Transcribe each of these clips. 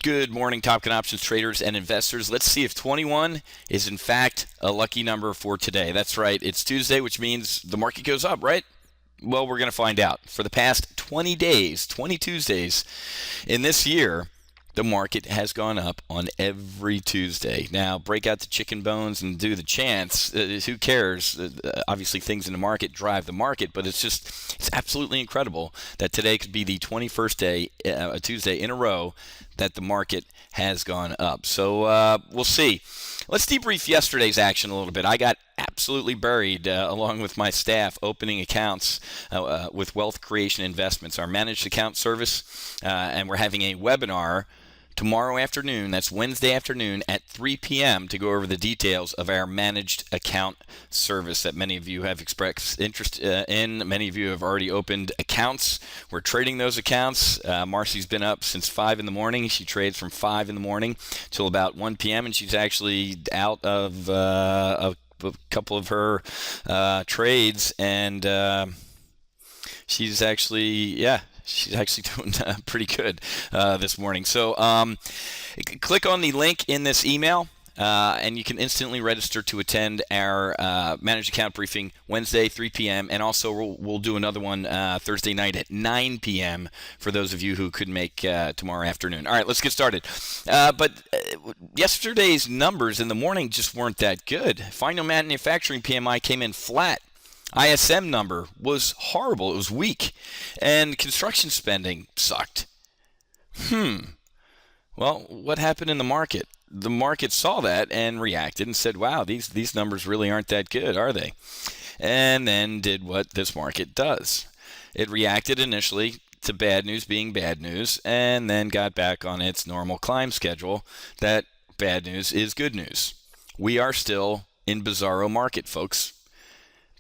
Good morning, Top Gun Options traders and investors. Let's see if 21 is in fact a lucky number for today. That's right. It's Tuesday, which means the market goes up, right? Well, we're going to find out. For the past 20 days, 20 Tuesdays in this year, the market has gone up on every Tuesday. Now, break out the chicken bones and do the chants. Who cares? Obviously, things in the market drive the market, but it's absolutely incredible that today could be the 21st day, Tuesday in a row, that the market has gone up. So we'll see. Let's debrief yesterday's action a little bit. I got absolutely buried, along with my staff, opening accounts with Wealth Creation Investments, our managed account service, and we're having a webinar tomorrow afternoon, that's Wednesday afternoon at 3 p.m. to go over the details of our managed account service that many of you have expressed interest in. Many of you have already opened accounts. We're trading those accounts. Marcy's been up since 5 in the morning. She trades from 5 in the morning till about 1 p.m. and she's actually out of a couple of her trades, and she's actually doing pretty good this morning. So click on the link in this email, and you can instantly register to attend our managed account briefing Wednesday, 3 p.m. And also we'll do another one Thursday night at 9 p.m. for those of you who could make tomorrow afternoon. All right, let's get started. But yesterday's numbers in the morning just weren't that good. Final Manufacturing PMI came in flat. ISM number was horrible. It was weak. And construction spending sucked. Well, what happened in the market? The market saw that and reacted and said, wow, these numbers really aren't that good, are they? And then did what this market does. It reacted initially to bad news being bad news and then got back on its normal climb schedule that bad news is good news. We are still in bizarro market, folks.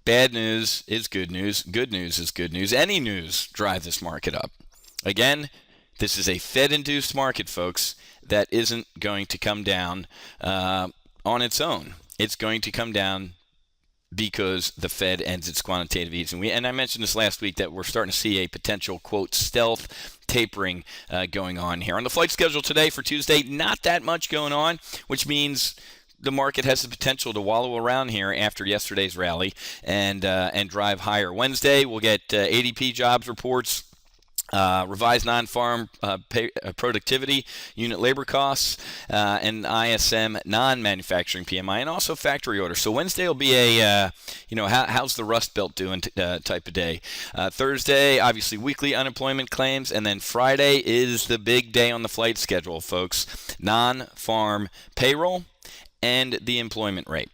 Bad news is good news. Good news is good news. Any news drive this market up. Again, this is a Fed-induced market, folks, that isn't going to come down on its own. It's going to come down because the Fed ends its quantitative easing. And I mentioned this last week that we're starting to see a potential, quote, stealth tapering going on here. On the flight schedule today for Tuesday, not that much going on, which means the market has the potential to wallow around here after yesterday's rally and drive higher. Wednesday, we'll get ADP jobs reports, revised non-farm productivity, unit labor costs, and ISM non-manufacturing PMI, and also factory orders. So Wednesday will be a, how's the Rust Belt doing type of day. Thursday, obviously, weekly unemployment claims, and then Friday is the big day on the flight schedule, folks. Non-farm payroll and the employment rate.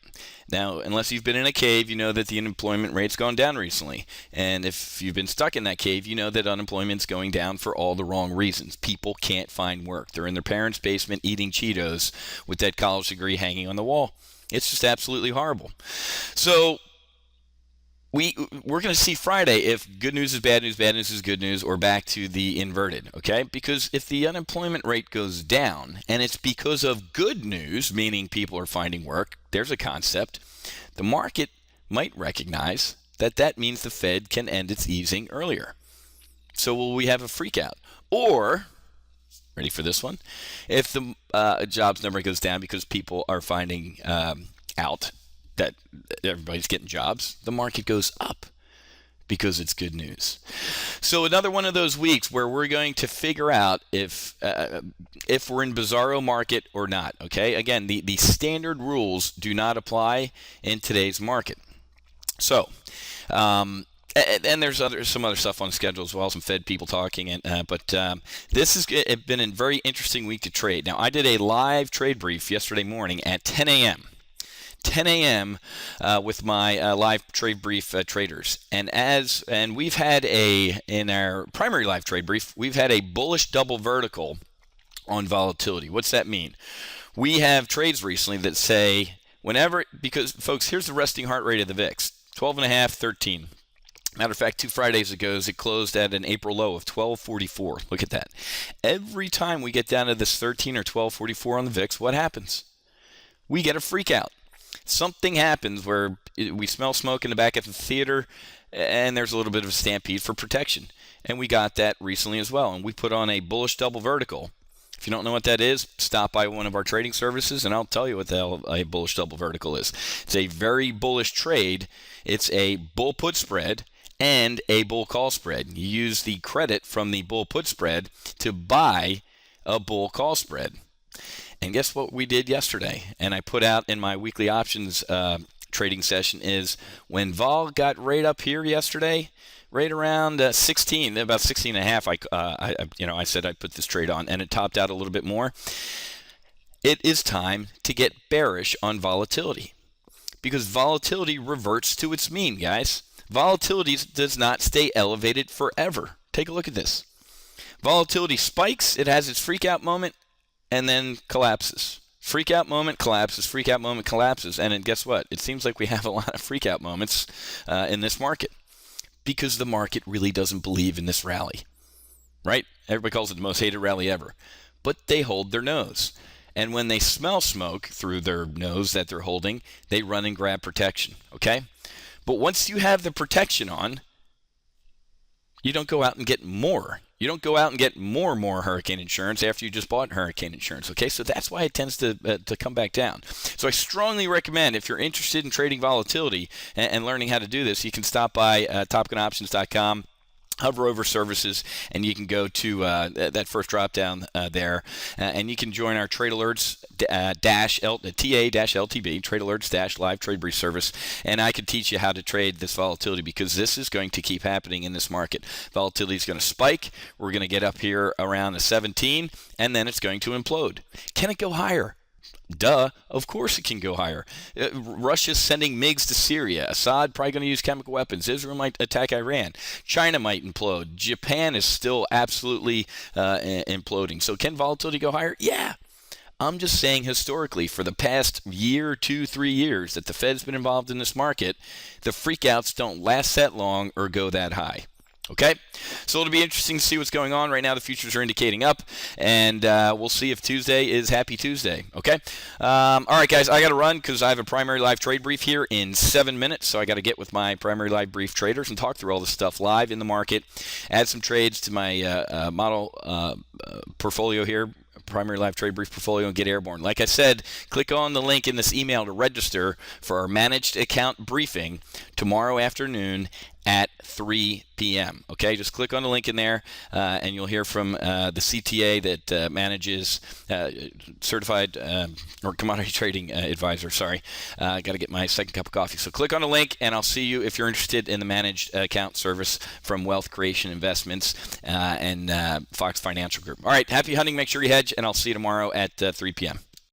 Now, unless you've been in a cave, you know that the unemployment rate's gone down recently. And if you've been stuck in that cave, you know that unemployment's going down for all the wrong reasons. People can't find work. They're in their parents' basement eating Cheetos with that college degree hanging on the wall. It's just absolutely horrible. So we're going to see Friday if good news is bad news is good news, or back to the inverted, okay? Because if the unemployment rate goes down and it's because of good news, meaning people are finding work, there's a concept, the market might recognize that that means the Fed can end its easing earlier. So will we have a freak out? Or, ready for this one, if the jobs number goes down because people are finding out that everybody's getting jobs, the market goes up because it's good news. So another one of those weeks where we're going to figure out if we're in bizarro market or not. Okay, again, the standard rules do not apply in today's market. So and there's some other stuff on the schedule as well, some Fed people talking, but this has been a very interesting week to trade. Now, I did a live trade brief yesterday morning at 10 a.m. With my live trade brief traders, and we've had in our primary live trade brief, we've had a bullish double vertical on volatility. What's that mean? We have trades recently that say because folks, here's the resting heart rate of the VIX, 12.5, 13. Matter of fact, 2 Fridays ago, it closed at an April low of 1244. Look at that. Every time we get down to this 13 or 1244 on the VIX, what happens? We get a freak out. Something happens where we smell smoke in the back of the theater, and there's a little bit of a stampede for protection. And we got that recently as well. And we put on a bullish double vertical If you don't know what that is, stop by one of our trading services and I'll tell you what the hell a bullish double vertical is. It's a very bullish trade. It's a bull put spread and a bull call spread. You use the credit from the bull put spread to buy a bull call spread. And guess what we did yesterday? And I put out in my weekly options trading session is when vol got right up here yesterday, right around 16, about 16 and a half. I said I'd put this trade on, and it topped out a little bit more. It is time to get bearish on volatility because volatility reverts to its mean, guys. Volatility does not stay elevated forever. Take a look at this. Volatility spikes, it has its freak out moment, and then collapses. Freak out moment collapses, freak out moment collapses, and then guess what? It seems like we have a lot of freak out moments in this market because the market really doesn't believe in this rally, right? Everybody calls it the most hated rally ever, but they hold their nose. And when they smell smoke through their nose that they're holding, they run and grab protection, okay? But once you have the protection on, you don't go out and get more. You don't go out and get more hurricane insurance after you just bought hurricane insurance, okay? So that's why it tends to come back down. So I strongly recommend if you're interested in trading volatility and learning how to do this, you can stop by topgunoptions.com. Hover over services, and you can go to that first drop down there, and you can join our Trade Alerts TA-LTB, Trade Alerts live trade brief service, and I can teach you how to trade this volatility because this is going to keep happening in this market. Volatility is going to spike. We're going to get up here around the 17, and then it's going to implode. Can it go higher? Duh, of course it can go higher. Russia's sending MiGs to Syria. Assad probably going to use chemical weapons. Israel might attack Iran. China might implode. Japan is still absolutely imploding. So can volatility go higher? Yeah. I'm just saying historically for the past year, 2, 3 years that the Fed's been involved in this market, the freakouts don't last that long or go that high. Okay, so it'll be interesting to see what's going on. Right now, the futures are indicating up, and we'll see if Tuesday is Happy Tuesday. Okay, all right, guys, I got to run because I have a primary live trade brief here in 7 minutes, so I got to get with my primary live brief traders and talk through all this stuff live in the market, add some trades to my model portfolio here. Primary live trade brief portfolio and get airborne. Like I said, click on the link in this email to register for our managed account briefing tomorrow afternoon at 3 p.m. Okay, just click on the link in there and you'll hear from the CTA that manages certified or commodity trading advisor. Sorry, got to get my second cup of coffee. So click on the link and I'll see you if you're interested in the managed account service from Wealth Creation Investments and Fox Financial Group. All right, happy hunting. Make sure you hedge, and I'll see you tomorrow at 3 p.m.